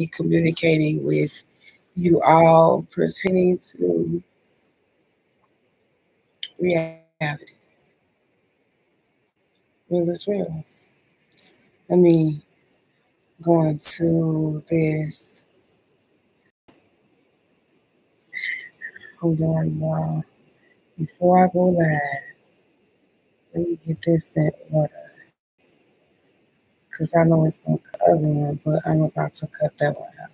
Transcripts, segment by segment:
communicating with you all pertaining to reality. Real is real. Let me go into this. Hold on, y'all. Before I go live, let me get this in order. Because I know it's going to cut the other one, but I'm about to cut that one out.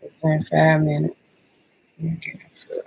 It's been 5 minutes. Let me get it filled.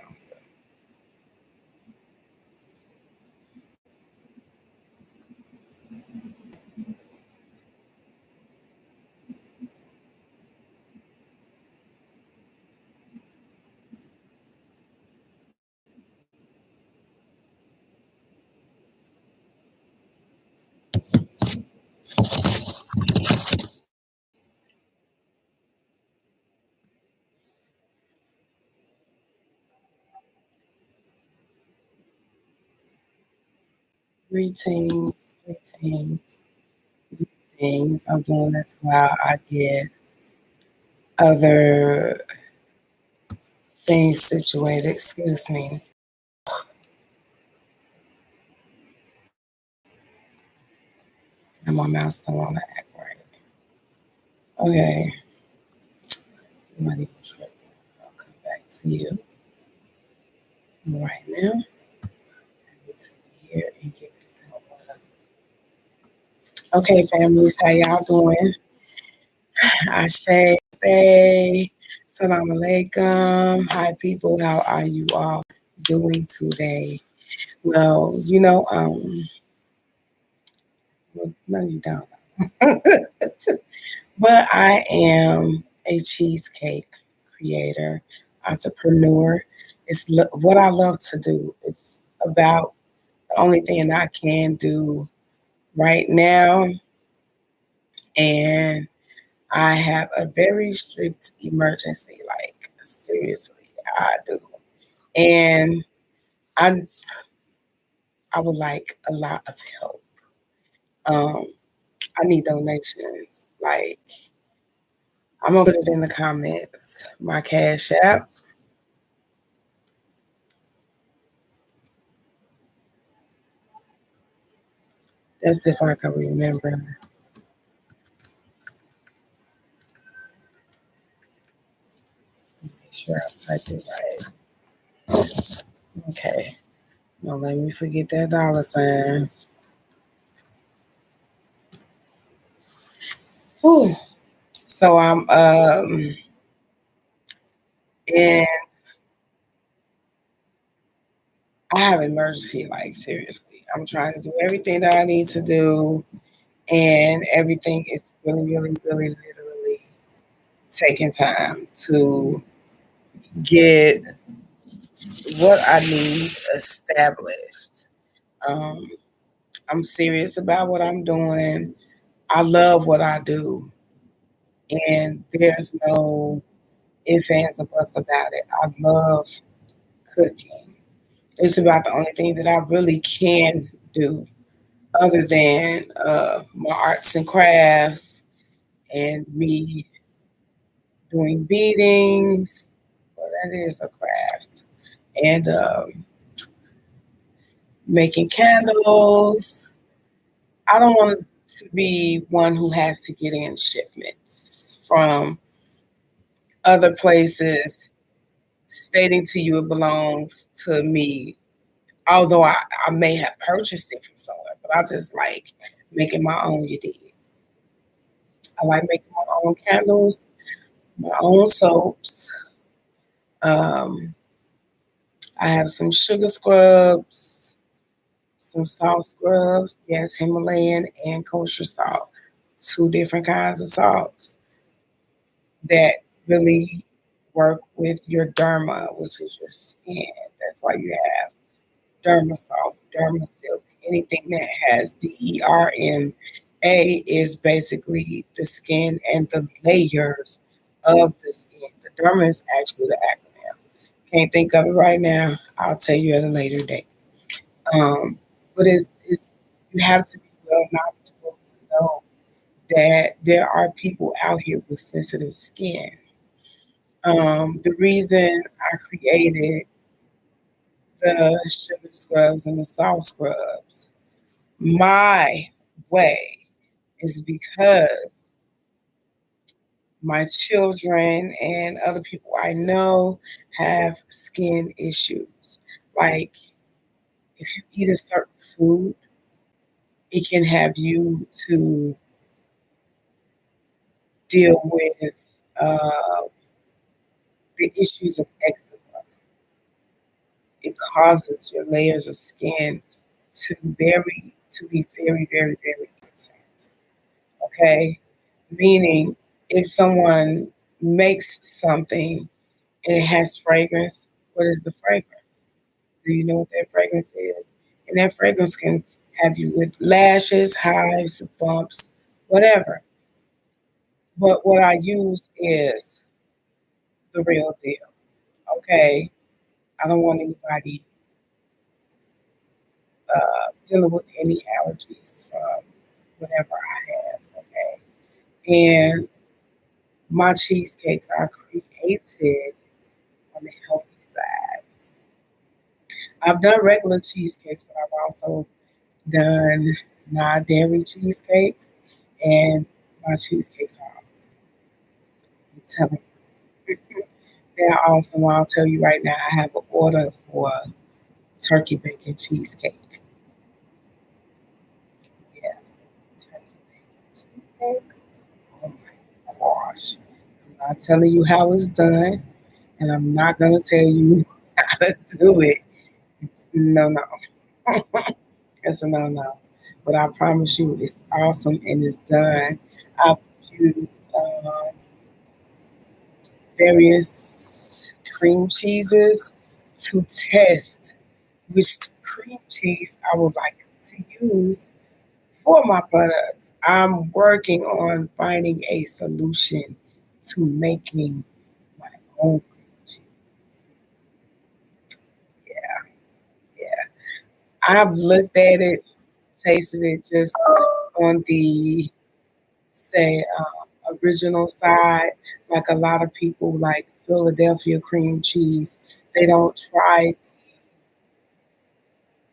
Greetings, greetings, greetings. I'm doing this while I get other things situated. Excuse me. And my mouse don't want to act right. Okay. I'm not even sure. I'll come back to you right now. I need to be here and get this in order. Okay, families, how y'all doing? Ashe, hey, salam alaikum. Hi, people. How are you all doing today? Well, well, no, you don't. But I am a cheesecake creator, entrepreneur. It's what I love to do. It's about the only thing I can do right now. And I have a very strict emergency, like seriously, I do. And I I would like a lot of help. Um, I need donations. Like I'm gonna put it in the comments. My Cash App. That's if I can remember. Make sure I typed it right. Okay. Don't let me forget that dollar sign. Whew. So I'm and I have emergency, like seriously. I'm trying to do everything that I need to do, and everything is really, really, really literally taking time to get what I need established. Um, I'm serious about what I'm doing. I love what I do, and there's no ifs, ands, or buts about it. I love cooking. It's about the only thing that I really can do other than my arts and crafts and me doing beadings. Well, that is a craft. And making candles. I don't want to be one who has to get in shipments from other places stating to you it belongs to me. Although I may have purchased it from somewhere, but I just like making my own, you did. I like making my own candles, my own soaps. Um, I have some sugar scrubs, some salt scrubs, yes, Himalayan and kosher salt, two different kinds of salts that really work with your derma, which is your skin. That's why you have derma salt, derma silk, anything that has DERMA is basically the skin and the layers of the skin. The derma is actually the acronym. Can't think of it right now. I'll tell you at a later date. Um, but it's you have to be well knowledgeable to know that there are people out here with sensitive skin. The reason I created the sugar scrubs and the salt scrubs my way is because my children and other people I know have skin issues. Like if you eat a certain food, it can have you to deal with the issues of eczema. It causes your layers of skin to be very, very, very intense. Okay? Meaning if someone makes something and it has fragrance, what is the fragrance? Do you know what that fragrance is? And that fragrance can have you with lashes, hives, bumps, whatever. But what I use is the real deal. Okay? I don't want anybody dealing with any allergies from whatever I have. Okay? And my cheesecakes are created on the healthy side. I've done regular cheesecakes, but I've also done non-dairy cheesecakes, and my cheesecakes are awesome. I'm telling you, they're awesome. I'll tell you right now, I have an order for turkey bacon cheesecake. Yeah, turkey bacon cheesecake. Oh my gosh. I'm not telling you how it's done, and I'm not going to tell you how to do it. It's no, no. It's a no, no. But I promise you, it's awesome and it's done. I've used various cream cheeses to test which cream cheese I would like to use for my products. I'm working on finding a solution to making my own cream cheese. Yeah, yeah. I've looked at it, tasted it just on the say original side. Like a lot of people like Philadelphia cream cheese, they don't try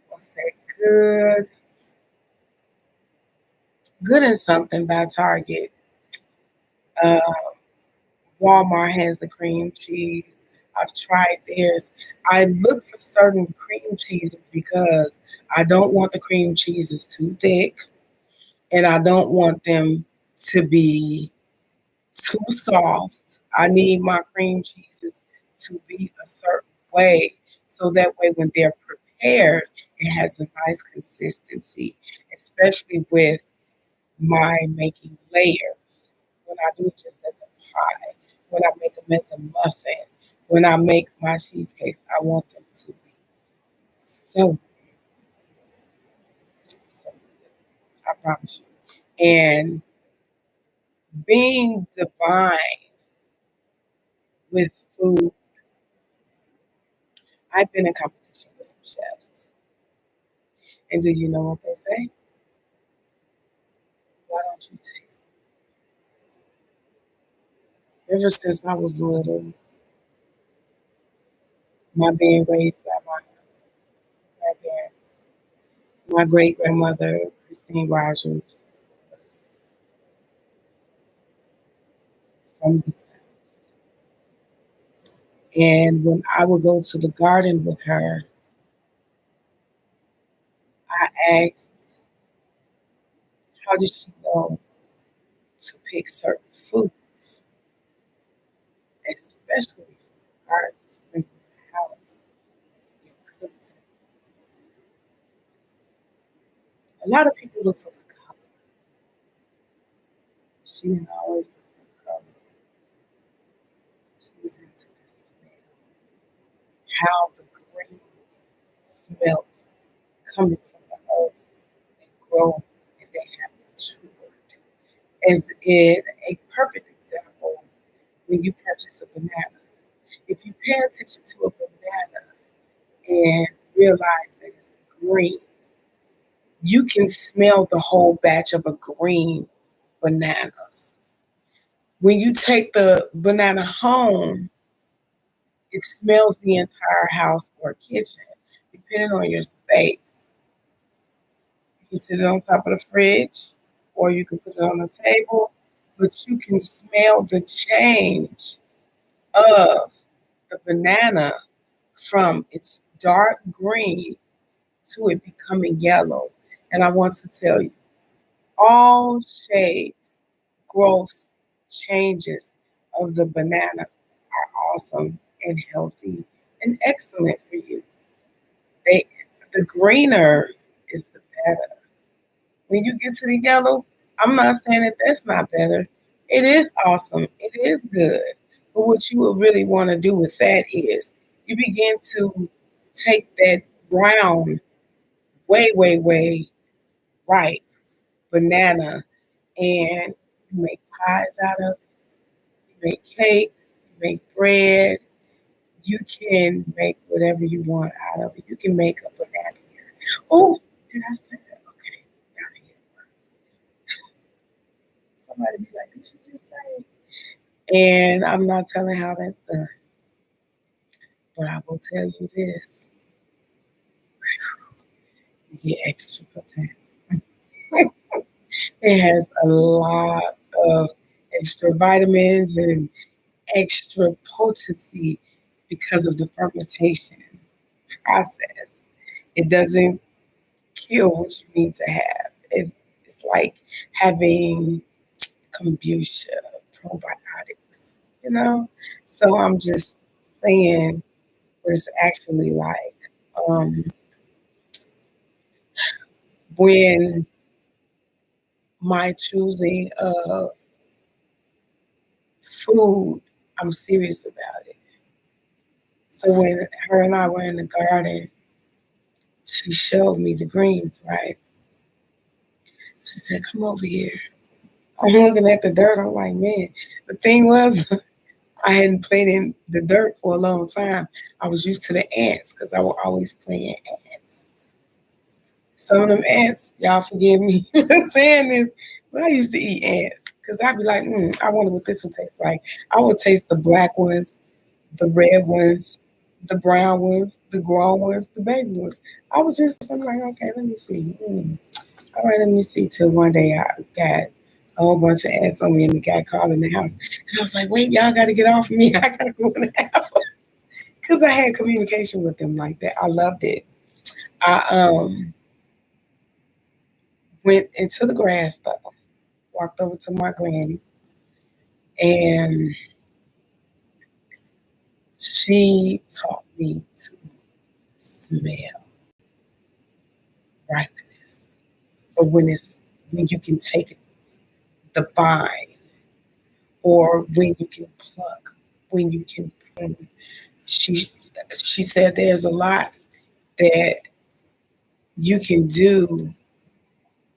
what's that good good and something by Target. Uh, Walmart has the cream cheese. I've tried theirs. I look for certain cream cheeses because I don't want the cream cheeses too thick and I don't want them to be too soft. I need my cream cheeses to be a certain way so that way when they're prepared, it has a nice consistency, especially with my making layers. When I do it just as a pie, when I make them as a muffin, when I make my cheesecakes, I want them to be so, so good. I promise you. And being divine with food, I've been in competition with some chefs. And do you know what they say? Why don't you taste it? Ever since I was little, my being raised by my grandparents, my great grandmother, Christine Rogers, was from the South. And when I would go to the garden with her, I asked, how did she know to pick certain foods, especially from the garden to bring to the house and cook them? A lot of people look for the color. She didn't always look for the color. She was into the smell, how the greens smelt coming from the earth and grow and they have matured. As in a perfect example, when you purchase a banana, if you pay attention to a banana and realize that it's green, you can smell the whole batch of a green bananas. When you take the banana home, it smells the entire house or kitchen, depending on your space. You can sit it on top of the fridge, or you can put it on the table, but you can smell the change of the banana from its dark green to it becoming yellow. And I want to tell you, all shades, growths, changes of the banana are awesome and healthy and excellent for you. They, the greener is the better. When you get to the yellow, I'm not saying that that's not better. It is awesome. It is good. But what you would really want to do with that is you begin to take that brown, way, way, way ripe banana and you make pies out of it, you make cakes, you make bread, you can make whatever you want out of it. You can make a banana here. Oh, did I say that? Okay, down here first. Somebody be like, did you just say? And I'm not telling how that's done, but I will tell you this: you get extra potassium. It has a lot of extra vitamins and extra potency because of the fermentation process. It doesn't kill what you need to have. It's like having kombucha, probiotics, you know? So I'm just saying what it's actually like. Um, when my choosing of food, I'm serious about it. So when her and I were in the garden, she showed me the greens, right? She said, come over here. I'm looking at the dirt. I'm like, man, the thing was, I hadn't played in the dirt for a long time. I was used to the ants because I was always playing ants. Some of them ants, y'all forgive me for saying this, but I used to eat ants because I'd be like, I wonder what this would taste like. I would taste the black ones, the red ones, the brown ones, the grown ones, the baby ones. I'm like, okay, let me see. All right, let me see. Till one day I got a whole bunch of ants on me and the guy called in the house. And I was like, wait, y'all got to get off of me. I got to go in the house. Because I had communication with them like that. I loved it. I went into the grass though, walked over to my granny, and she taught me to smell ripeness. But when you can take the vine, or when you can pluck, when you can prune. She she said there's a lot that you can do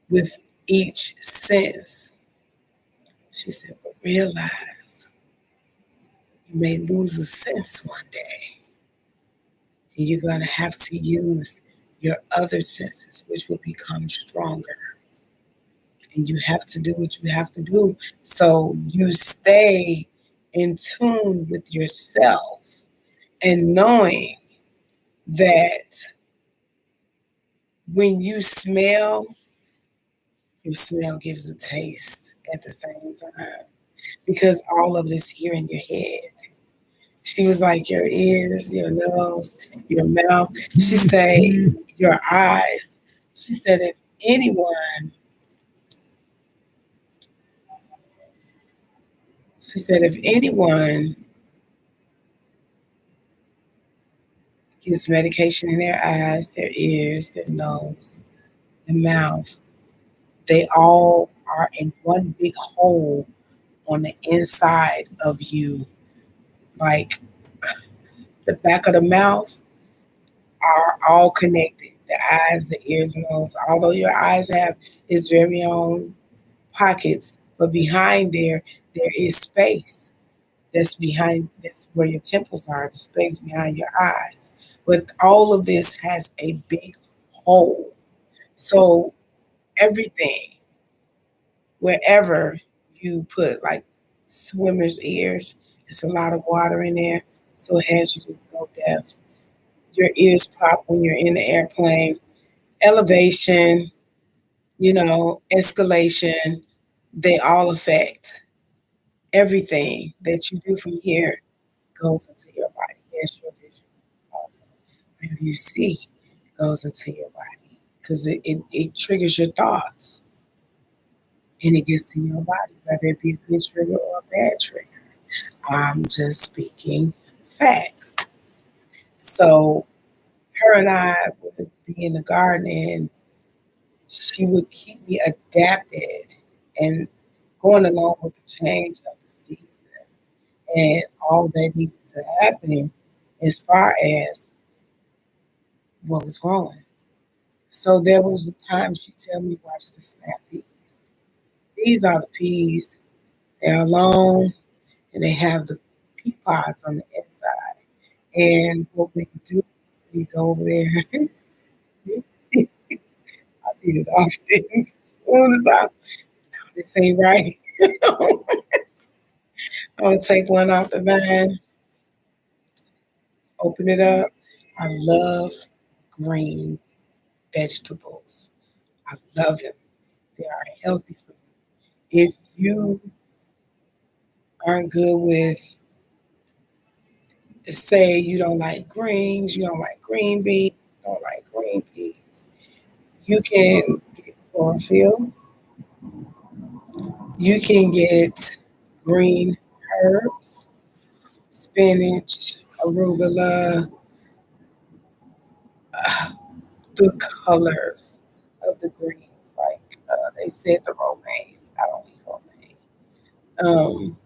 with each sense. She said, but realize you may lose a sense one day. And you're going to have to use your other senses, which will become stronger. And you have to do what you have to do. So you stay in tune with yourself and knowing that when you smell, your smell gives a taste at the same time because all of it is here in your head. She was like, your ears, your nose, your mouth. She said, your eyes. She said, anyone, if anyone gives medication in their eyes, their ears, their nose, their mouth, they all are in one big hole on the inside of you. Like the back of the mouth are all connected. The eyes, the ears, and nose. Although your eyes have its very own pockets, but behind there is space. That's where your temples are, the space behind your eyes. But all of this has a big hole. So everything wherever you put like swimmer's ears, it's a lot of water in there, so it has you to go deaf. Your ears pop when you're in the airplane. Elevation, escalation, they all affect everything that you do from here goes into your body. Yes, your vision also. Whatever you see goes into your body because it triggers your thoughts and it gets to your body, whether it be a good trigger or a bad trigger. I'm just speaking facts. So her and I would be in the garden and she would keep me adapted and going along with the change of the seasons and all that needed to happen as far as what was growing. So there was a time she'd tell me, watch the snap peas. These are the peas. They're long and they have the pea pods on the inside. And what we do, we go over there. I beat it off things. As soon as this ain't right, I'm gonna take one off the vine, open it up. I love green vegetables. I love them. They are healthy for you. If you aren't good with, say, you don't like greens, you don't like green beans, don't like green peas, you can get chlorophyll. You can get green herbs, spinach, arugula, the colors of the greens. Like they said, the romaine. I don't eat romaine. Um,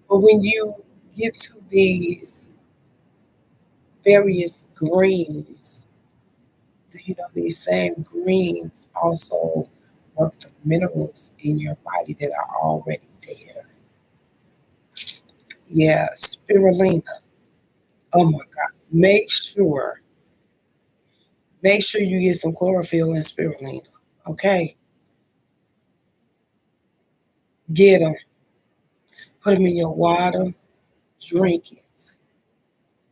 but when you get to these various greens, do you know these same greens also work the minerals in your body that are already there? Yeah, spirulina. Oh my God. Make sure you get some chlorophyll and spirulina. Okay? Get them. Put them in your water. Drink it.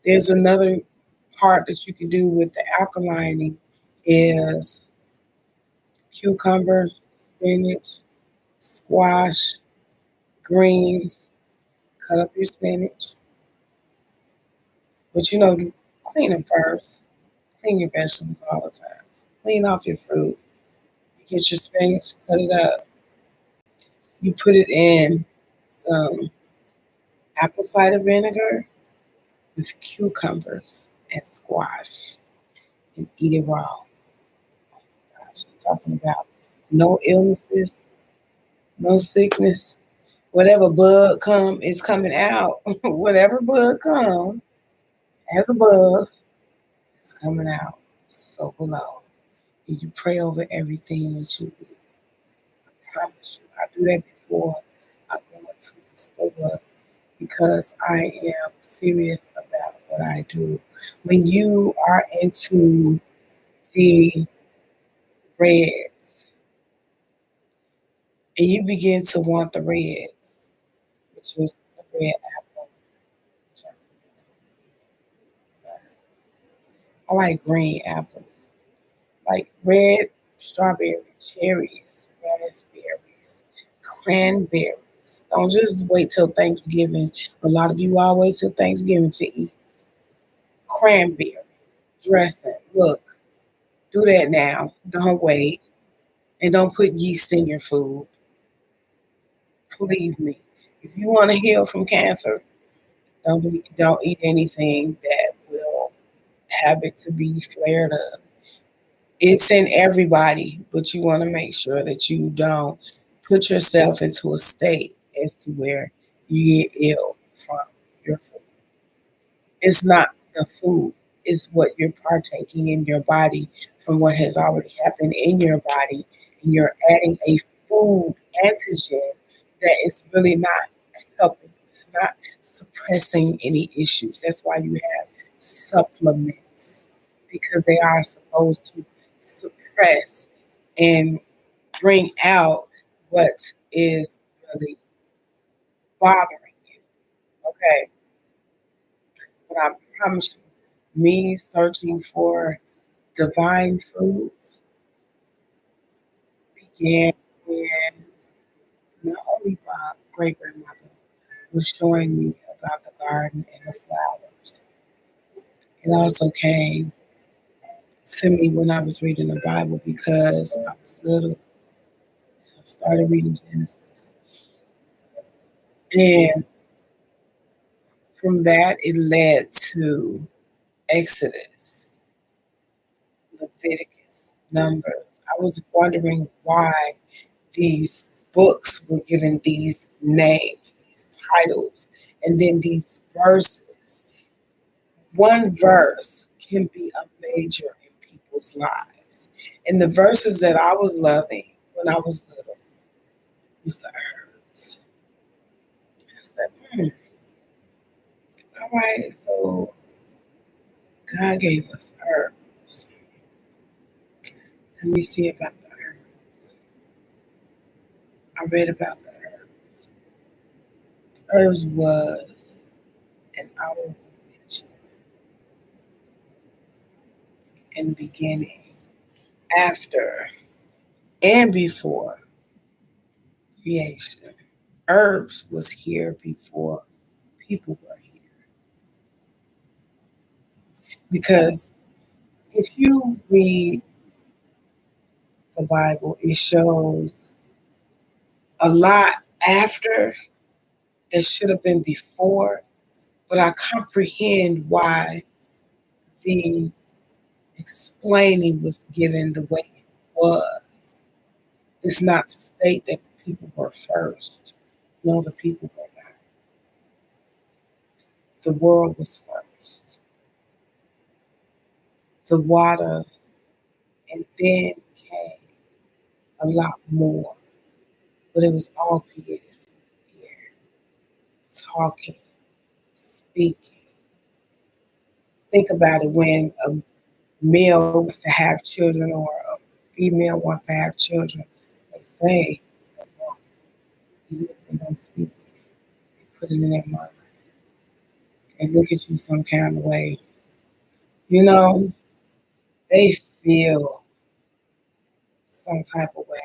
There's another part that you can do with the alkalining is cucumber, spinach, squash, greens. Cut up your spinach. But clean them first. Clean your vegetables all the time. Clean off your fruit. You get your spinach, cut it up. You put it in some apple cider vinegar with cucumbers and squash and eat it raw. Gosh, I'm talking about no illnesses, no sickness. Whatever bug come is coming out. Whatever bug come as a bug is coming out. So below. And you pray over everything that you eat. I promise you. I do that before I go into the stores because I am serious about what I do. When you are into the reds and you begin to want the reds, which was the red apple. I like green apples, like red strawberry, cherries, raspberries, cranberries. Don't just wait till Thanksgiving. A lot of you all wait till Thanksgiving to eat cranberry dressing. Look, do that now. Don't wait. And don't put yeast in your food. Believe me. If you want to heal from cancer, don't eat anything that will have it to be flared up. It's in everybody, but you want to make sure that you don't put yourself into a state as to where you get ill from your food. It's not the food, it's what you're partaking in your body from what has already happened in your body. And you're adding a food antigen that is really not helping. It's not suppressing any issues. That's why you have supplements because they are supposed to suppress suppress and bring out what is really bothering you. Okay. But I promise you, me searching for divine foods began when not only my great grandmother was showing me about the garden and the flowers, it also came to me when I was reading the Bible because I was little. I started reading Genesis. And from that, it led to Exodus, Leviticus, Numbers. I was wondering why these books were given these names, these titles, and then these verses. One verse can be a major in people's lives. And the verses that I was loving when I was little was the herbs. I said, all right, so God gave us herbs. Let me see about the herbs. I read about the herbs. Herbs was an honorable mention in the beginning, after, and before creation. Herbs was here before people were here. Because if you read the Bible, it shows a lot after that should have been before, but I comprehend why the explaining was given the way it was. It's not to state that the people were first. No, the people were not. The world was first. The water, and then came a lot more. But it was all created from here. Talking, speaking. Think about it when a male wants to have children or a female wants to have children. They say, even if they don't speak, they put it in their mind. They look at you some kind of way. You know, they feel some type of way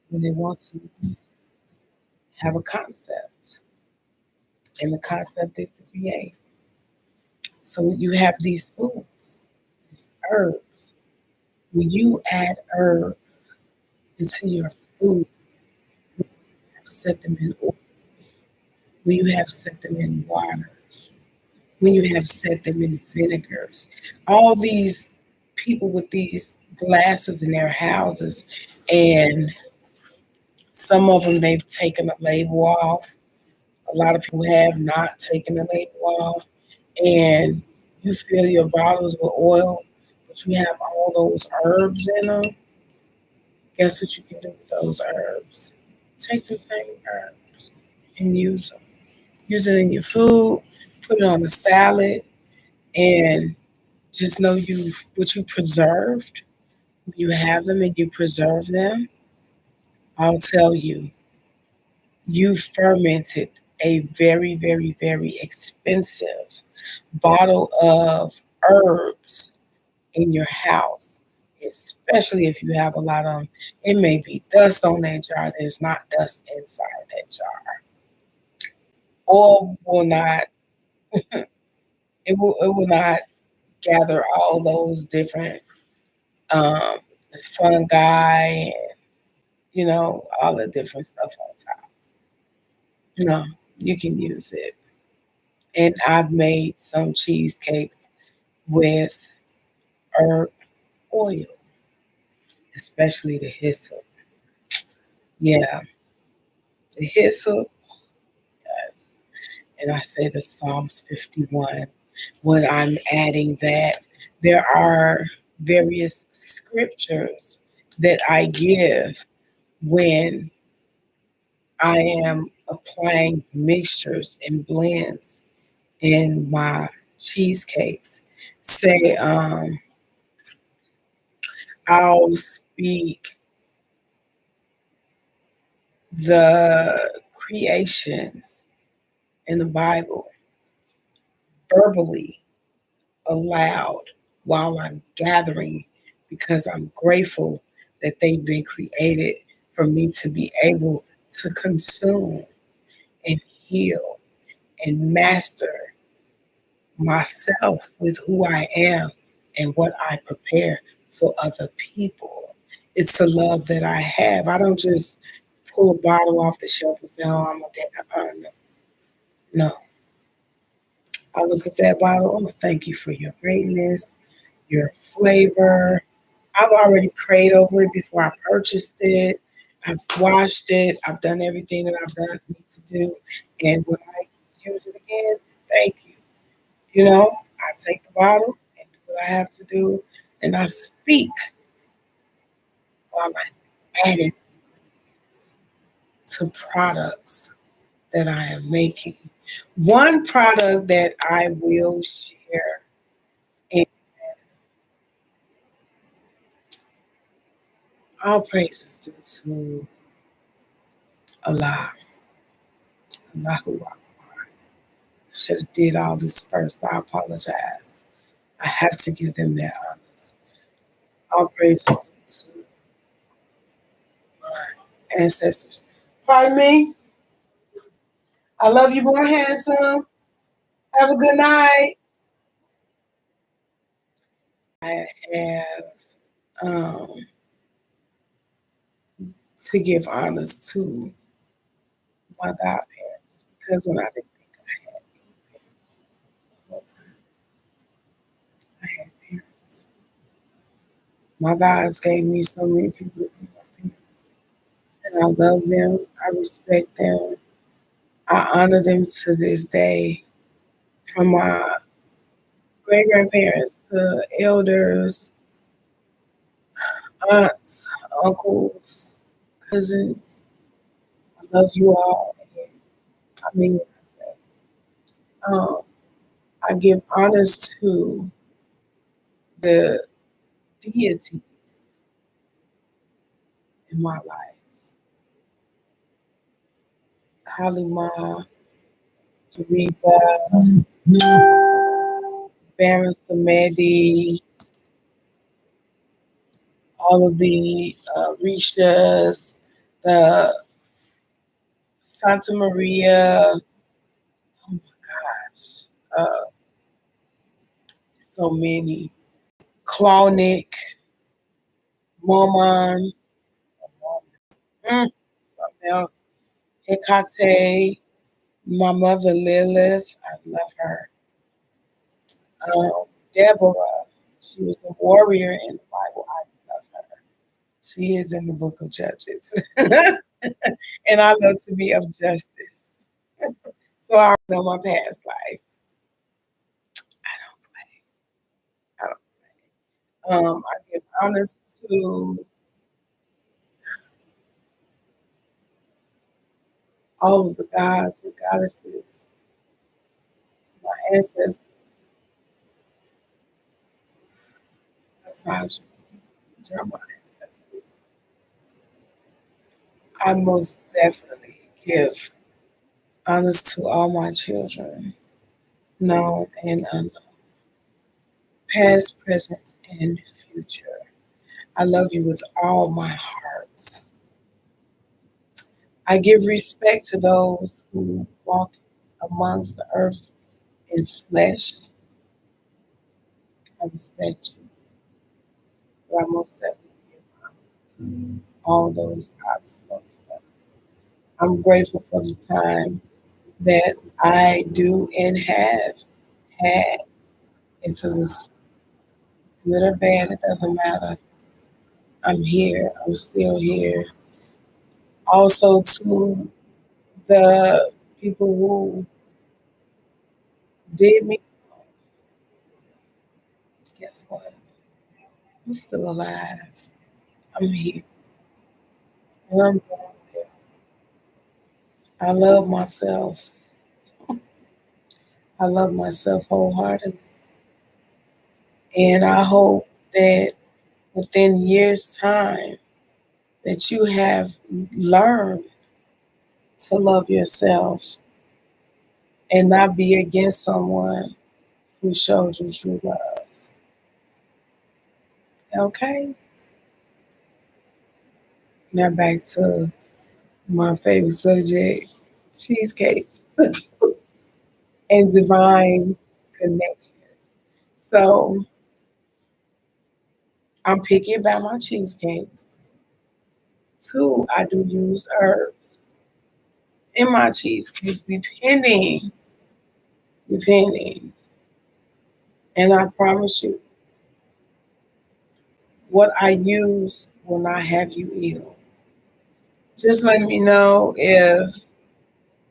when they want to have a concept. And the concept is to create. So you have these foods, these herbs. When you add herbs into your food, you have set them in oils, when you have set them in waters, when you have set them in vinegars. All these people with these glasses in their houses, and some of them they've taken the label off. A lot of people have not taken the label off, and you fill your bottles with oil, but you have all those herbs in them. Guess what you can do with those herbs? Take the same herbs and use them. Use it in your food, put it on a salad, and just know you what you preserved. You have them and you preserve them. I'll tell you, you fermented a very, very, very expensive bottle of herbs in your house, especially if you have a lot of them. It may be dust on that jar. There's not dust inside that jar. Or will not it will not gather all those different um fungi and all the different stuff on top. No, you can use it. And I've made some cheesecakes with herb oil, especially the hyssop. Yeah, the hyssop, yes. And I say the Psalms 51 when I'm adding that. There are various scriptures that I give when I am applying mixtures and blends in my cheesecakes. Say, I'll speak the creations in the Bible verbally aloud while I'm gathering because I'm grateful that they've been created for me to be able to consume and heal and master myself with who I am and what I prepare for other people. It's the love that I have. I don't just pull a bottle off the shelf and say, oh, I'm okay. No. I look at that bottle. Oh, thank you for your greatness, your flavor. I've already prayed over it before I purchased it. I've washed it. I've done everything that I've done need to do. And when I use it again, thank you. You know, I take the bottle and do what I have to do, and I speak while I'm adding to products that I am making. One product that I will share, and all praise is due to Allah. Allahu Akbar. Should have did all this first. I apologize. I have to give them their honors. All praise is due to my ancestors. Pardon me. I love you, boy, handsome. Have a good night. I have um, to give honors to my godparents because when I didn't think I had parents, the whole time I had parents. My gods gave me so many people to be my parents, and I love them. I respect them. I honor them to this day, from my great grandparents to elders, aunts, uncles, cousins. I love you all. And I mean what I say. Um, I give honors to the deities in my life. Kalima, Jarifa, Baron Samedi, all of the Rishas, the Santa Maria, oh my gosh, so many. Clonic, Mormon, something else. Hecate, my mother Lilith, I love her. Deborah, she was a warrior in the Bible. I love her. She is in the book of Judges. And I love to be of justice. So I know my past life. I I give honors to all of the gods and goddesses, my ancestors, aside from my ancestors. I most definitely give honors to all my children, known and unknown, past, present, and future. I love you with all my heart. I give respect to those who walk amongst the earth in flesh. I respect you, but I most definitely give honors to all those I've spoken of. I'm grateful for the time that I do and have had. If it was good or bad, it doesn't matter. I'm here. I'm still here. Also, to the people who did me, guess what? I'm still alive. I'm here. And I'm doing it. I love myself. I love myself wholeheartedly. And I hope that within years' time that you have learned to love yourself and not be against someone who shows you true love. Okay? Now back to my favorite subject, cheesecakes and divine connections. So I'm picky about my cheesecakes. Two, I do use herbs in my cheesecakes, depending. And I promise you, what I use will not have you ill. Just let me know if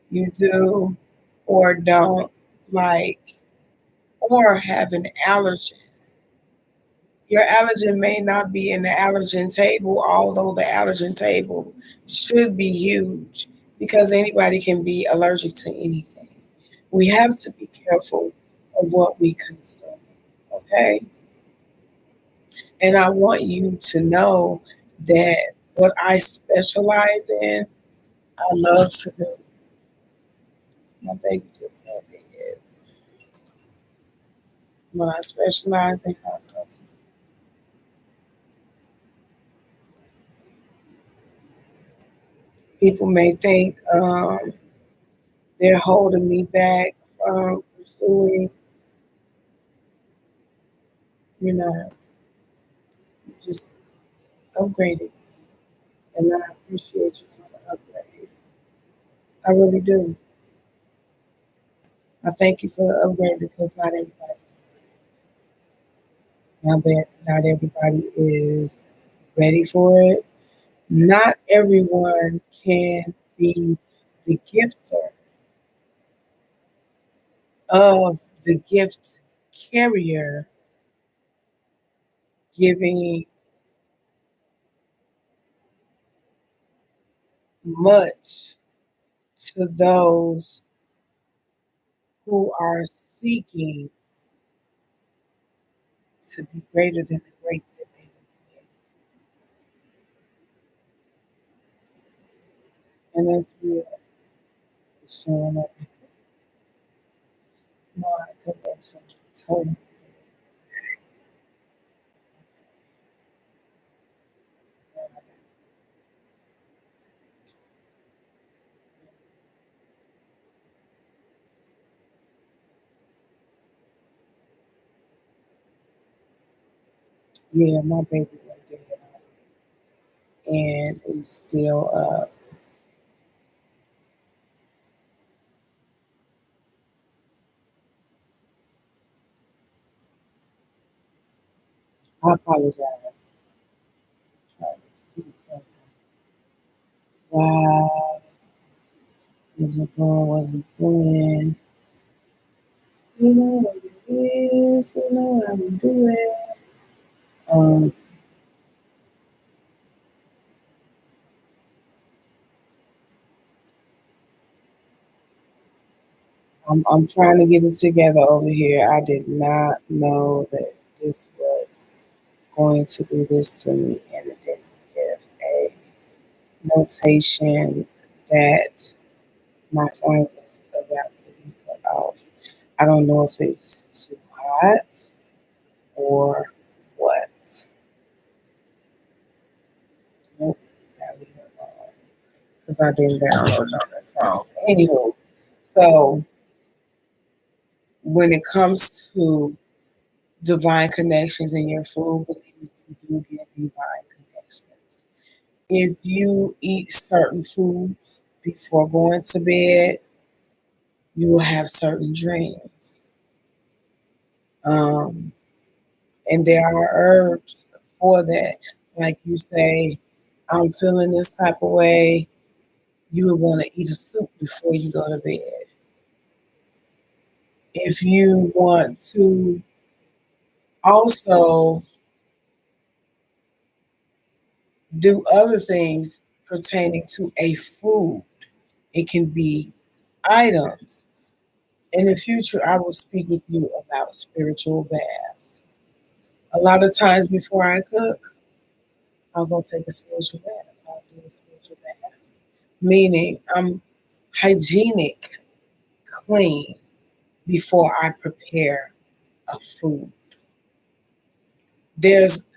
you do or don't like or have an allergen. Your allergen may not be in the allergen table, although the allergen table should be huge because anybody can be allergic to anything. We have to be careful of what we consume, okay? And I want you to know that what I specialize in, I love to do. My baby just had me. What I specialize in, I love to do. People may think they're holding me back from pursuing, you know, just upgrading. And I appreciate you for the upgrade. I really do. I thank you for the upgrade because not everybody is. Now that not everybody is ready for it, not everyone can be the gifter of the gift carrier, giving much to those who are seeking to be greater than the great that they will get. And that's real. It's showing up in my collection. Totally. Yeah, my baby went there and is still up. I apologize. Trying to see something. Wow, was it going? Was it going? You know what it is. You know how we do it. Um, I'm trying to get it together over here. I did not know that this was going to do this to me, and it didn't give a notation that my phone was about to be cut off. I don't know if it's too hot or what. Nope, gotta leave it alone because I didn't download it on this phone. Anywho, so when it comes to divine connections in your food, believe you do get divine connections. If you eat certain foods before going to bed, you will have certain dreams. Um, and there are herbs for that. Like you say, I'm feeling this type of way. You would want to eat a soup before you go to bed. If you want to also do other things pertaining to a food, it can be items. In the future, I will speak with you about spiritual baths. A lot of times before I cook, I'll go take a spiritual bath. I'll do a spiritual bath, meaning I'm hygienic, clean before I prepare a food. There's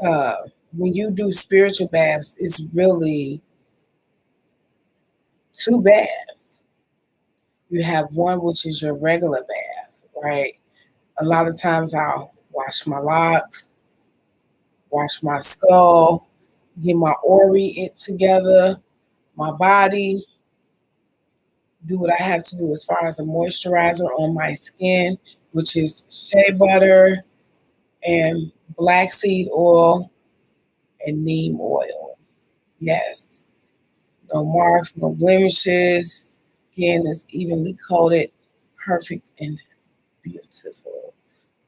uh, when you do spiritual baths, it's really two baths. You have one which is your regular bath, right? A lot of times I'll wash my locks, wash my skull, get my ori it together, my body, do what I have to do as far as a moisturizer on my skin, which is shea butter and black seed oil and neem oil. Yes. No marks, no blemishes. Skin is evenly coated, perfect and beautiful.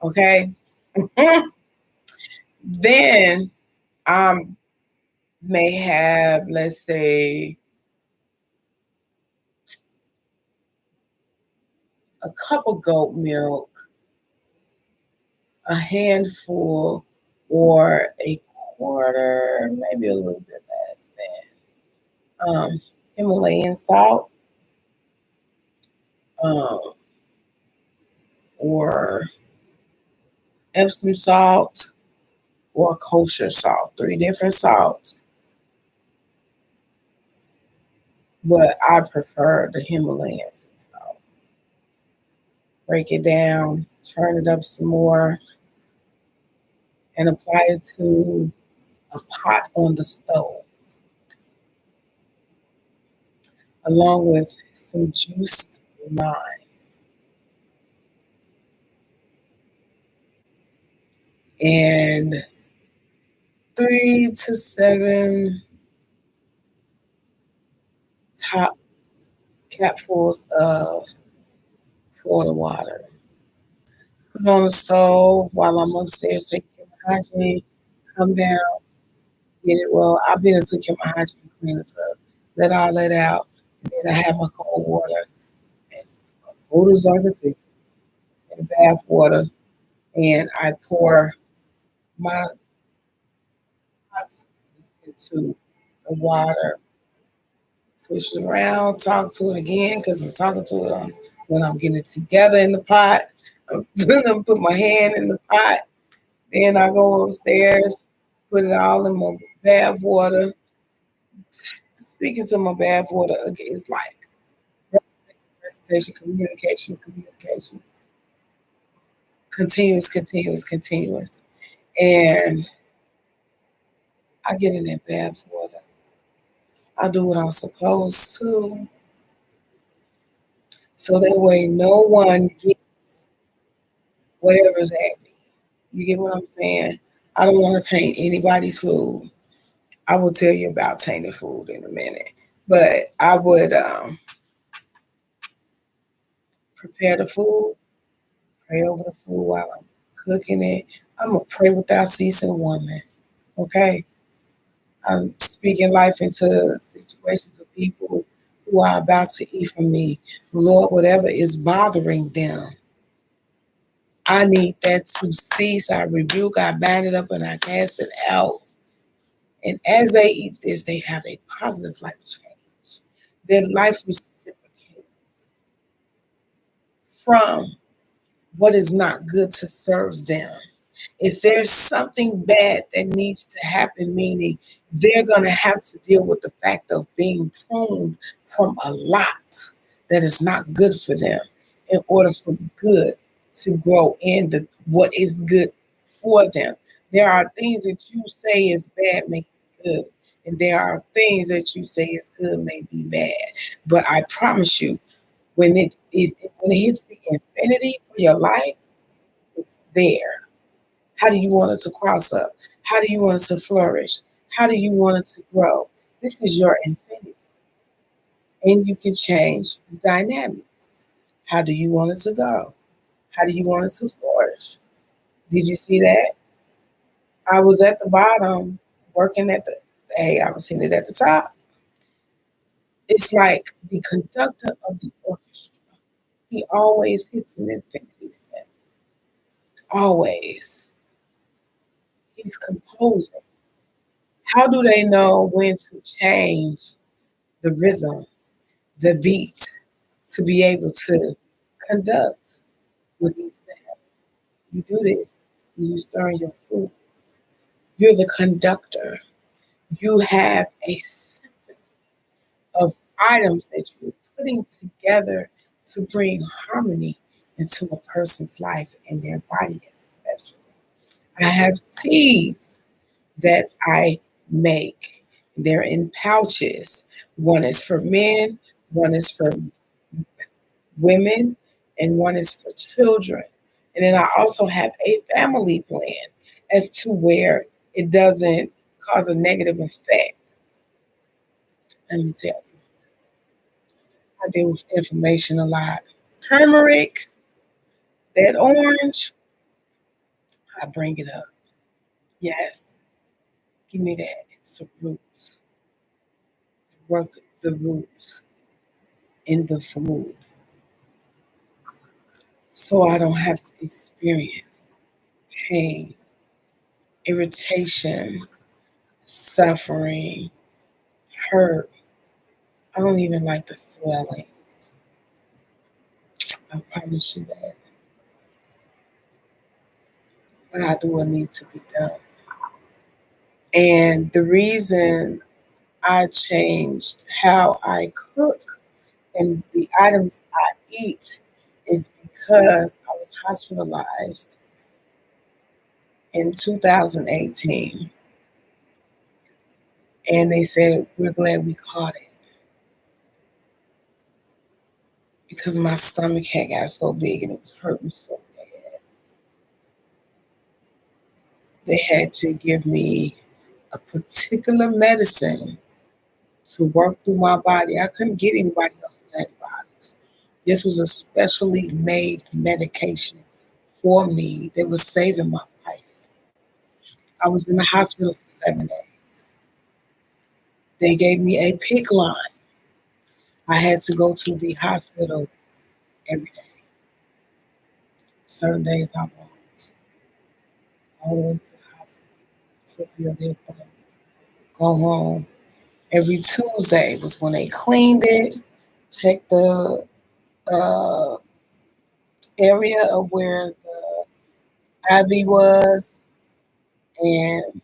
Okay. Then I may have, let's say, a cup of goat milk, a handful, or a quarter, maybe a little bit less than Himalayan salt, um, or Epsom salt, or kosher salt. Three different salts, but I prefer the Himalayan sea salt. Break it down, turn it up some more, and apply it to a pot on the stove, along with some juiced lime and 3 to 7 top capfuls of Florida water. Put it on the stove while I'm upstairs taking care of my hygiene. Come down, get it. Well, I've been and took care of my hygiene, clean it up, let all that out. And then I have my cold water, as cold as I can take, in bath water, and I pour my hot sauces into the water, switch it around, talk to it again because I'm talking to it on when I'm getting it together in the pot. I'm gonna put my hand in the pot, then I go upstairs, put it all in my bath water. Speaking to my bath water again, it's like recitation, communication, continuous. And I get in that bath water. I do what I'm supposed to. So that way no one gets whatever's at me. You get what I'm saying? I don't want to taint anybody's food. I will tell you about tainted food in a minute. But I would prepare the food, pray over the food while I'm cooking it. I'm a pray without ceasing woman. Okay? I'm speaking life into situations of people who are about to eat from me. Lord, whatever is bothering them, I need that to cease. I rebuke, I bind it up, and I cast it out. And as they eat this, they have a positive life change. Their life reciprocates from what is not good to serve them. If there's something bad that needs to happen, meaning they're going to have to deal with the fact of being pruned from a lot that is not good for them in order for good to grow in the what is good for them. There are things that you say is bad make it good. And there are things that you say is good may be bad. But I promise you, when it hits the infinity for your life, it's there. How do you want it to cross up? How do you want it to flourish? How do you want it to grow? This is your infinity. And you can change the dynamics. How do you want it to go? How do you want it to flourish? Did you see that? I was at the bottom working at the, hey, I was seated at the top. It's like the conductor of the orchestra. He always hits an infinity set. always. He's composing. How do they know when to change the rhythm, the beat, to be able to conduct what he said? You do this, you stir your food. You're the conductor. You have a symphony of items that you're putting together to bring harmony into a person's life and their body especially. I have teas that I make. They're in pouches. One is for men, one is for women, and one is for children. And then I also have a family plan as to where it doesn't cause a negative effect. Let me tell you, I deal with information a lot. Turmeric, that orange, I bring it up. Yes, give me that. It's the roots. Work the roots in the food so I don't have to experience pain, irritation, suffering, hurt. I don't even like the swelling. I promise you that. But I do what needs to be done. And the reason I changed how I cook and the items I eat is because I was hospitalized in 2018. And they said, we're glad we caught it because my stomach had got so big and it was hurting so bad. They had to give me a particular medicine to work through my body. I couldn't get anybody else's antibiotics. This was a specially made medication for me that was saving my life. I was in the hospital for 7 days. They gave me a PIC line. I had to go to the hospital every day. Certain days I won't. All the way to the hospital, fulfill their appointment, go home. Every Tuesday was when they cleaned it, checked the uh, area of where the IV was, and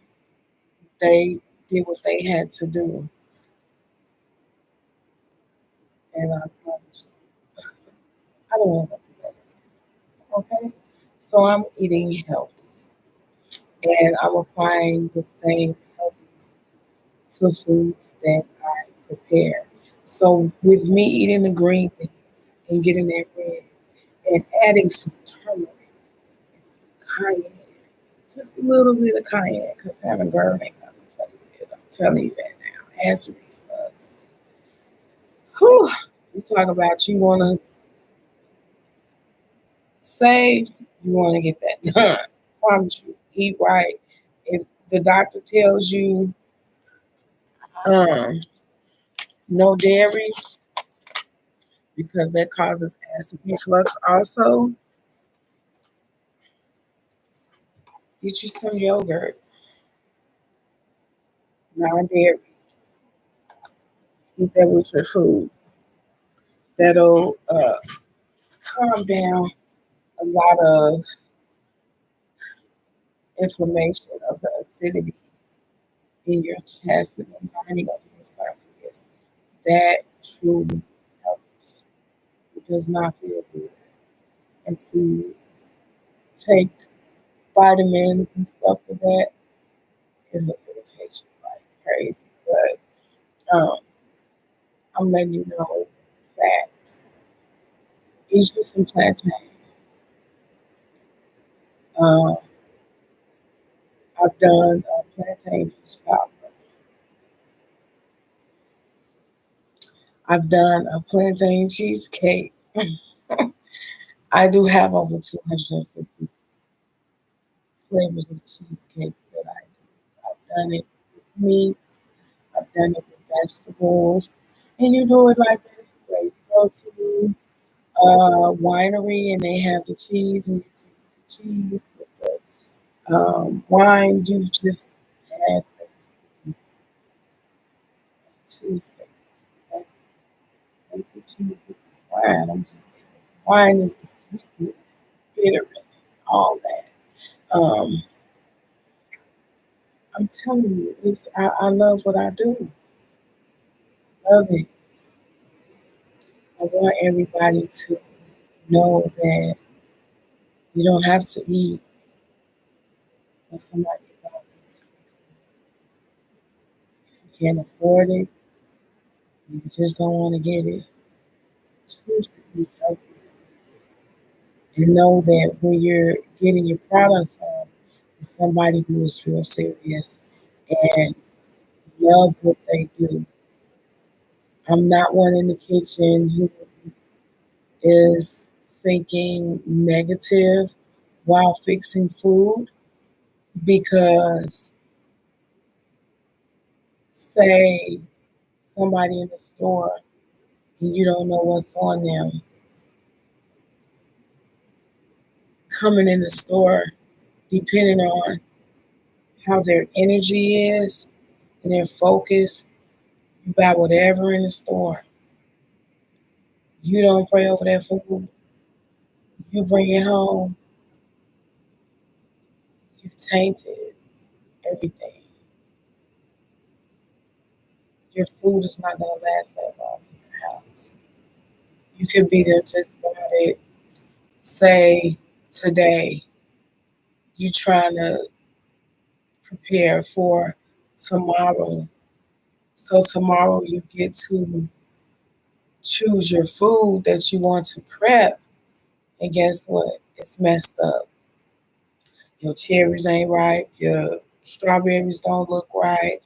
they did what they had to do. And I promise you, I don't want to do that. Okay? So I'm eating healthy, and I'm applying the same healthy to foods that I prepare. So with me eating the green beans and getting that red and adding some turmeric and some cayenne, just a little bit of cayenne, because having GERD ain't nothing to play with. I'm telling you that now. Acid reflux. Whew. You talk about you want to save, you want to get that done. I promise you, eat right. If the doctor tells you um, no dairy, because that causes acid reflux also, get you some yogurt, non-dairy. Eat that with your food. That'll calm down a lot of inflammation of the acidity in your chest and the lining of your esophagus. That truly helps. It does not feel good. And to take vitamins and stuff for that, it'll irritate you like crazy. But I'm letting you know facts. Eat you some plantains. Uh, I've done plantain juice powder. I've done a plantain cheesecake. I do have over 250 flavors of cheesecakes that I do. I've done it with meat. I've done it with vegetables. And you do it like this. Where you go to a winery and they have the cheese and you can eat the cheese Wine, you've just had cheesecake. Cheese with wine. Wine is the sweet, bitter, and all that. I'm telling you, I love what I do. Love it. I want everybody to know that you don't have to eat when somebody is always fixing. If you can't afford it, you just don't want to get it. Choose to eat healthy and know that when you're getting your product from, it's somebody who is real serious and love what they do. I'm not one in the kitchen who is thinking negative while fixing food because, say, somebody in the store and you don't know what's on them coming in the store, depending on how their energy is and their focus, you buy whatever in the store. You don't pray over that food. You bring it home. You've tainted everything. Your food is not going to last that long in your house. You could be there just about it. Say today, you trying to prepare for tomorrow. So tomorrow you get to choose your food that you want to prep. And guess what? It's messed up. Your cherries ain't right. Your strawberries don't look right.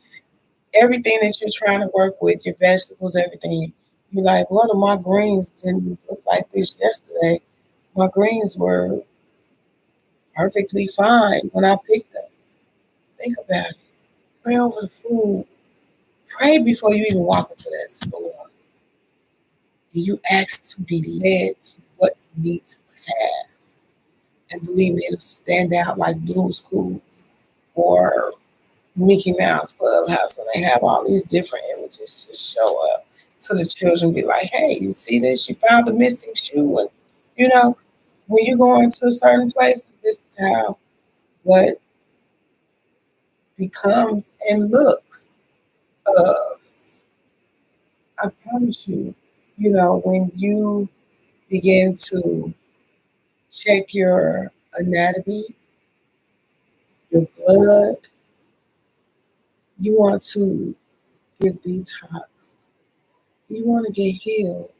Everything that you're trying to work with, your vegetables, everything. You're like, one of my greens didn't look like this yesterday. My greens were perfectly fine when I picked them. Think about it. Pray over the food. Pray before you even walk into that store. And you ask to be led to what you need to have. And believe me, it'll stand out like Blue's Clues or Mickey Mouse Clubhouse when they have all these different images just show up. So the children be like, hey, you see this? You found the missing shoe. And, you know, when you go into certain places, this is how what becomes and looks of. I promise you, when you begin to check your anatomy, your blood, you want to get detox. You want to get healed.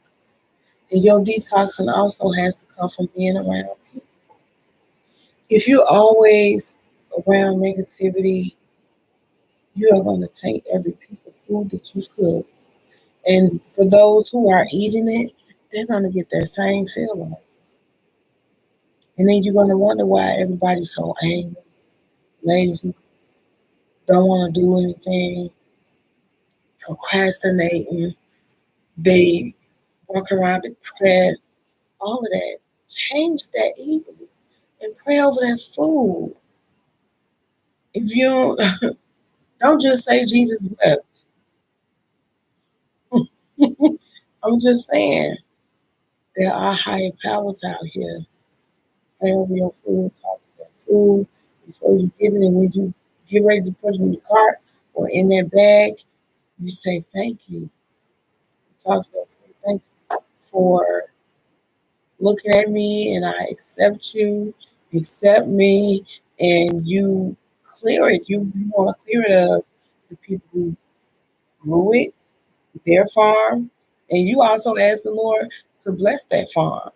And your detoxing also has to come from being around people. If you're always around negativity, you are going to take every piece of food that you cook. And for those who are eating it, they're going to get that same feeling. And then you're going to wonder why everybody's so angry, lazy, don't want to do anything, procrastinating. They walk around depressed, all of that. Change that eating and pray over that food. If you don't just say Jesus wept. I'm just saying there are higher powers out here. Pray over your food, talk to that food before you get it. And when you get ready to put it in the cart or in that bag, you say thank you. Talk to that food. Thank you for looking at me and I accept you, accept me, and you clear it. You want to clear it of the people who grew it, their farm, and you also ask the Lord to bless that farm,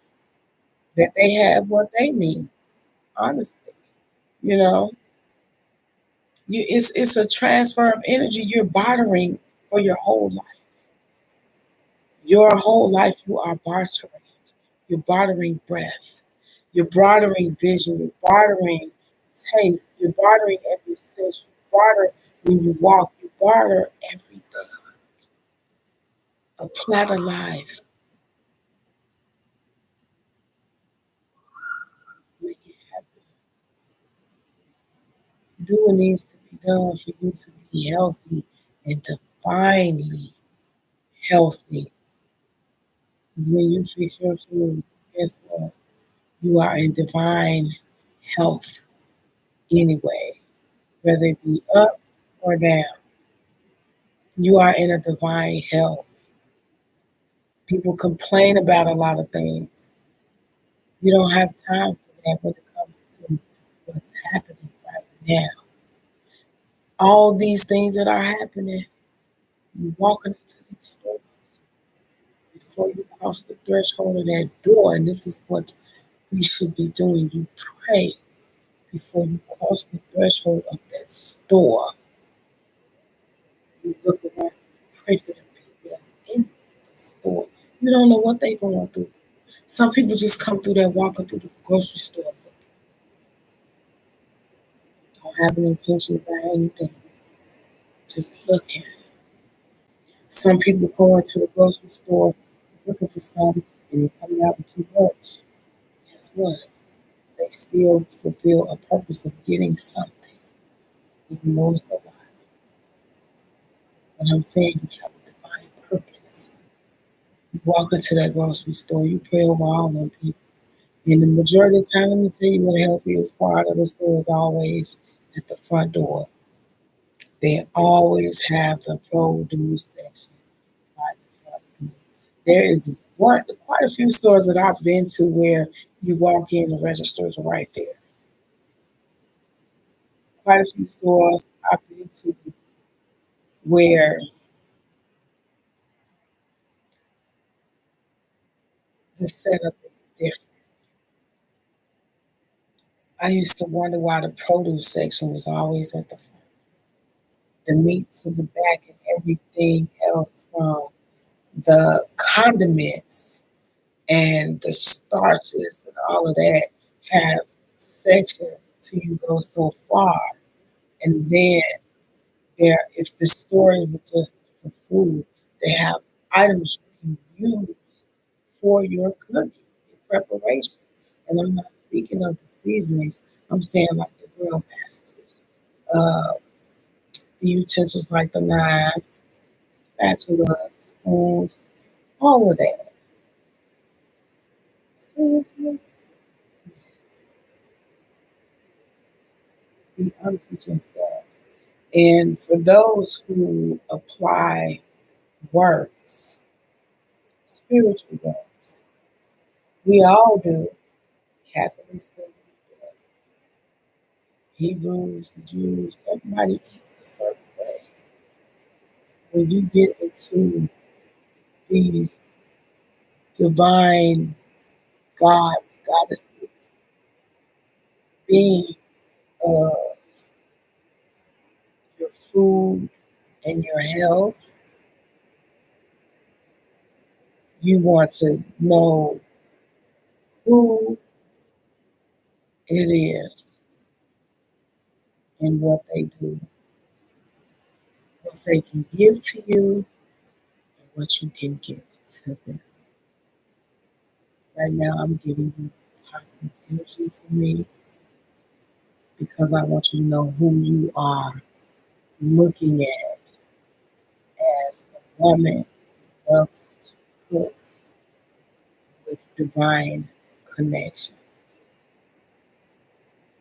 that they have what they need. Honestly, you know, it's a transfer of energy. You're bartering for your whole life. Your whole life, you are bartering. You're bartering breath. You're bartering vision. You're bartering taste. You're bartering every sense. You barter when you walk. You barter everything. A platter life. Make it happen. Do what needs to be done for you to be healthy and divinely healthy. Because when you fix your food, guess what? You are in divine health anyway, whether it be up or down. You are in a divine health. People complain about a lot of things. You don't have time for that when it comes to what's happening right now. All these things that are happening, you walking into these stores before you cross the threshold of that door, and this is what we should be doing. You pray before you cross the threshold of that store. You look around, pray for the people that's in the store. You don't know what they're going through. Some people just come through there walking through the grocery store, don't have an intention about anything, just looking. Some people go into the grocery store looking for something and they're coming out with too much. Guess what? They still fulfill a purpose of getting something, even though it's a lot. But I'm saying you have a divine purpose. You walk into that grocery store, you pray over all them people. And the majority of the time, let me tell you what the healthiest part of the store is always at the front door. They always have the produce section right in front of you. There is quite a few stores that I've been to where you walk in, the registers are right there. Quite a few stores I've been to where the setup is different. I used to wonder why the produce section was always at the front. The meat to the back and everything else from the condiments and the starches and all of that have sections till you go so far. And then if the store isn't just for food, they have items you can use for your cooking, your preparation. And I'm not speaking of the seasonings. I'm saying like the grill masters, uh, the utensils like the knives, spatulas, spoons, all of that. Seriously, be honest with yourself. And for those who apply works, spiritual works, we all do. Catholics, the Hebrews, the Jews, everybody eat a certain way. When you get into these divine gods, goddesses, being of your food and your health, you want to know who it is and what they do, what they can give to you, and what you can give to them. Right now, I'm giving you positive energy for me because I want you to know who you are looking at as a woman who loves to cook with divine connections.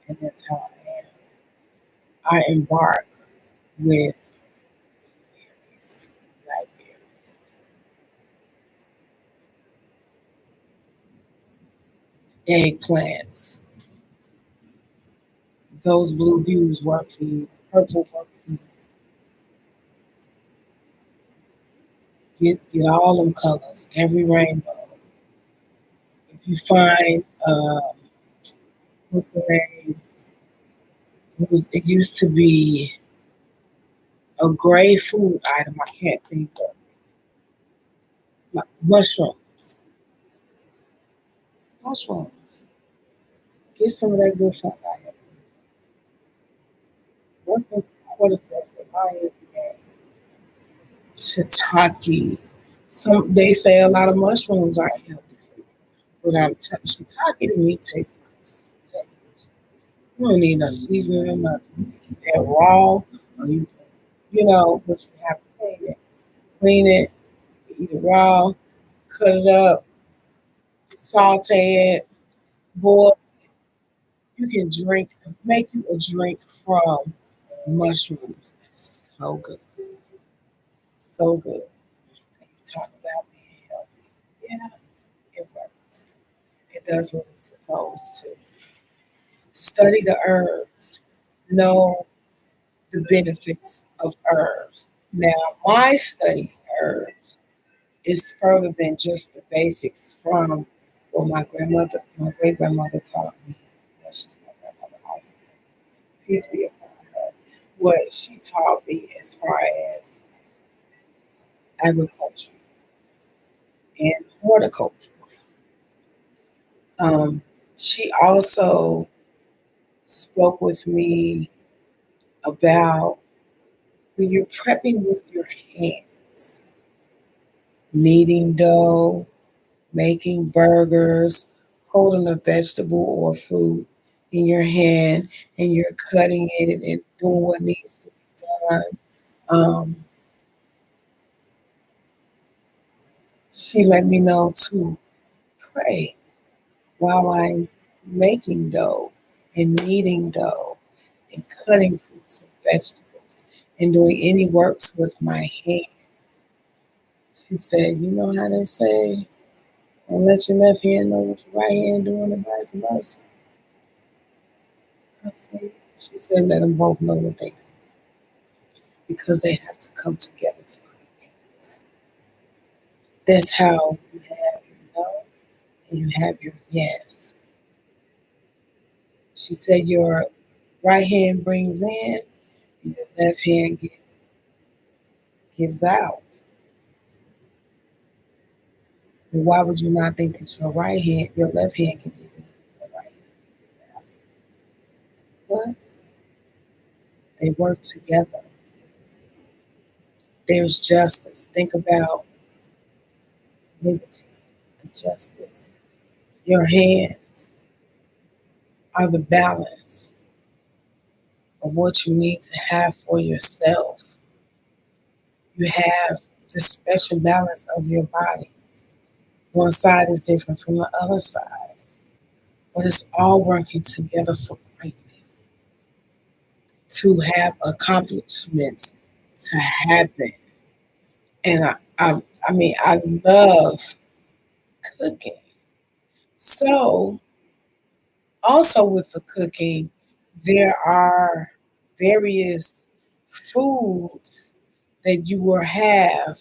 And that's how I am. I embark with berries, blackberries, eggplants. Those blue hues work for you. Purple work for you. Get all them colors, every rainbow. If you find what's the name? It used to be a gray food item. I can't think of like mushrooms. Mushrooms. Get some of that good stuff out here. Work with cordyceps and lions and shiitake. Some they say a lot of mushrooms aren't healthy for you, but shiitake to me tastes like steak. You don't need no seasoning or nothing. You can eat that raw, or but you have to clean it. Clean it, eat it raw, cut it up, saute it, boil. You can make you a drink from mushrooms. So good, so good. You talk about being healthy. Yeah, it works. It does what it's supposed to. Study the herbs. Know the benefits of herbs. Now, my study of herbs is further than just the basics from what my great grandmother taught me. Well, she's my grandmother also. Peace be upon her. What she taught me as far as agriculture and horticulture. Um, she also spoke with me about when you're prepping with your hands, kneading dough, making burgers, holding a vegetable or fruit in your hand, and you're cutting it and doing what needs to be done. Um, she let me know to pray while I'm making dough and kneading dough and cutting fruits and vegetables and doing any works with my hands. She said, you know how they say, don't let your left hand know what your right hand doing and vice versa. I said, she said, let them both know what they do because they have to come together to create it. That's how you have your no and you have your yes. She said, your right hand brings in and your left hand gives out. And why would you not think that your left hand can give in, your right hand can give out? What? They work together. There's justice. Think about liberty, the justice. Your hands are the balance of what you need to have for yourself. You have the special balance of your body. One side is different from the other side, but it's all working together for greatness, to have accomplishments to happen. And I love cooking. So, also with the cooking, there are various foods that you will have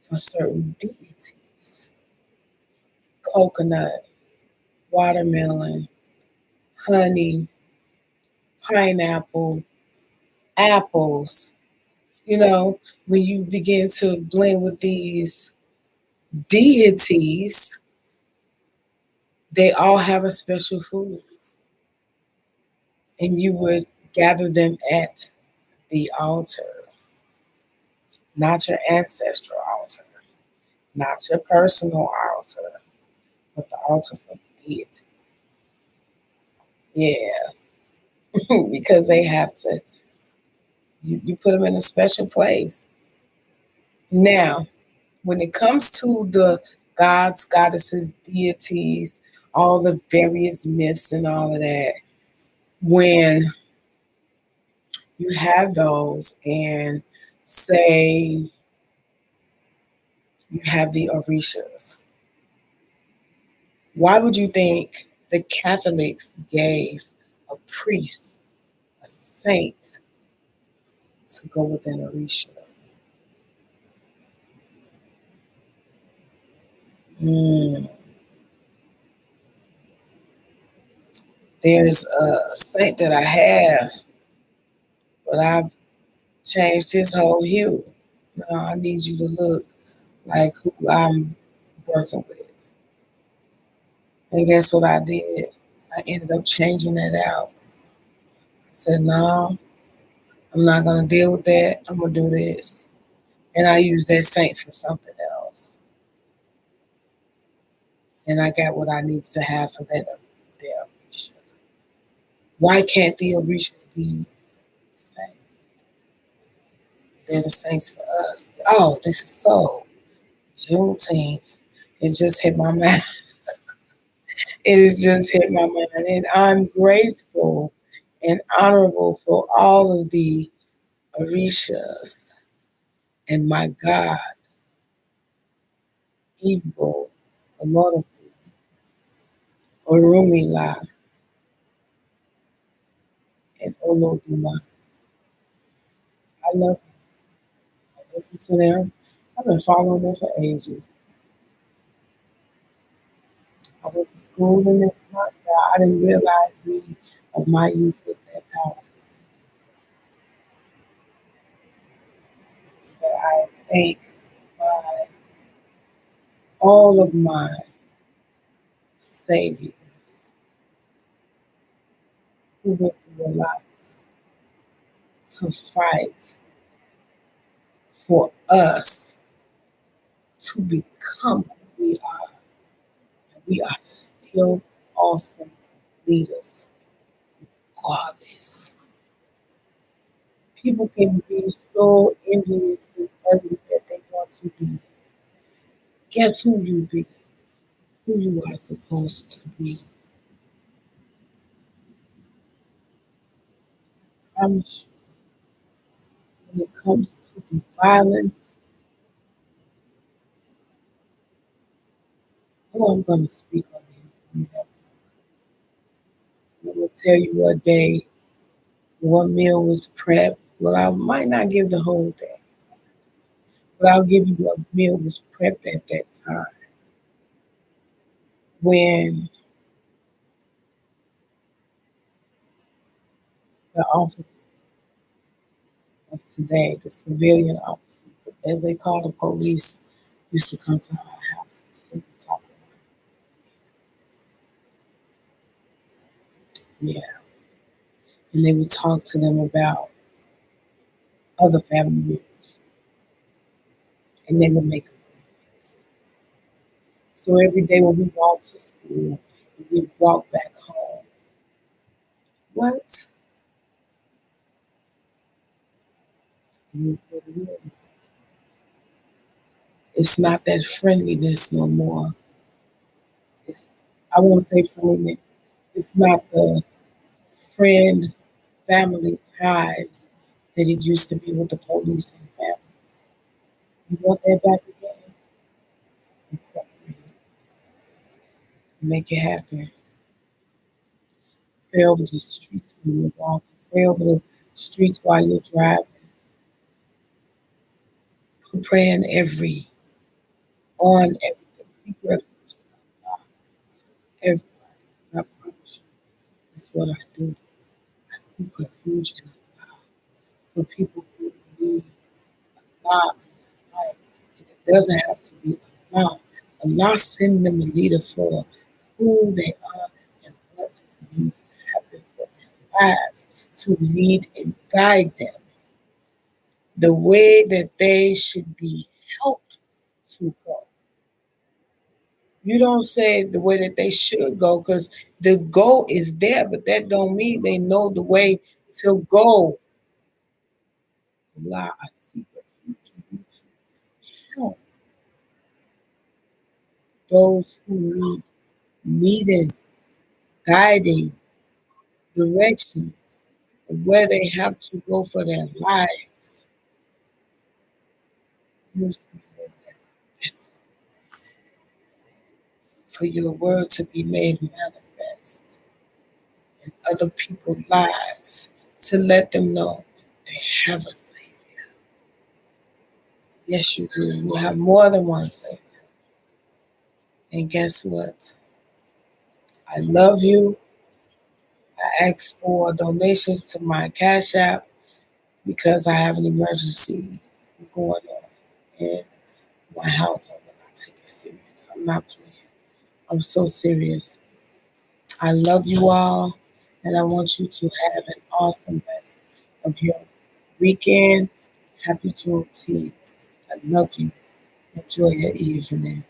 for certain deities: coconut, watermelon, honey, pineapple, apples. When you begin to blend with these deities, they all have a special food, and you would gather them at the altar, not your ancestral altar, not your personal altar, but the altar for the deity. Yeah, because they have to, you put them in a special place. Now, when it comes to the gods, goddesses, deities, all the various myths and all of that, when you have those and say you have the Orishas, why would you think the Catholics gave a priest, a saint, to go with an Orisha? Mm. There's a saint that I have, but I've changed his whole hue. Now I need you to look like who I'm working with. And guess what I did? I ended up changing that out. I said, no, I'm not going to deal with that. I'm going to do this. And I used that saint for something else. And I got what I need to have for that. There. Why can't the Orishas be saints? They're the saints for us. Oh, this is so. Juneteenth. It just hit my mind. It has just hit my mind. And I'm grateful and honorable for all of the Orishas and my God, Igbo, Oloro, Orumila, and Oloduma. I love them. I listen to them. I've been following them for ages. I went to school in them. I didn't realize me of my youth was that powerful. But I thank my, all of my saviors who went through a lot to fight for us to become who we are. And we are still awesome leaders. Regardless. People can be so envious and ugly that they want to be. Guess who you be? Who you are supposed to be. I'm sure when it comes to the violence, oh, I'm going to speak on this. I'm going to tell you what day, what meal was prepped. Well, I might not give the whole day, but I'll give you what meal was prepped at that time. When the officers of today, the civilian officers, as they call the police, used to come to our houses and talk about it. Yeah. And they would talk to them about other family members. And they would make agreements. So every day when we walked to school, we walked back home. What? It is what it is. It's not that friendliness no more. It's, I won't say friendliness. It's not the friend family ties that it used to be with the police and families. You want that back again? Make it happen. Pray over the streets when you're walking. Pray over the streets while you're driving. Pray in on everything. Seek refuge in God. Everybody. I promise you. That's what I do. I seek refuge in God. For people who need God in their life. And it doesn't have to be Allah. Allah send them a leader for who they are and what needs to happen for their lives to lead and guide them the way that they should be helped to go. You don't say the way that they should go because the goal is there, but that don't mean they know the way to go. Allah, I seek refuge in you to help those who needed guiding directions of where they have to go for their lives. Use me, Lord, as a vessel for your word to be made manifest in other people's lives to let them know they have a Savior. Yes, you do. You have more than one Savior. And guess what? I love you. I ask for donations to my Cash App because I have an emergency going on in my household and I take it serious. I'm not playing. I'm so serious. I love you all and I want you to have an awesome rest of your weekend. Happy Juneteenth. I love you. Enjoy your evening.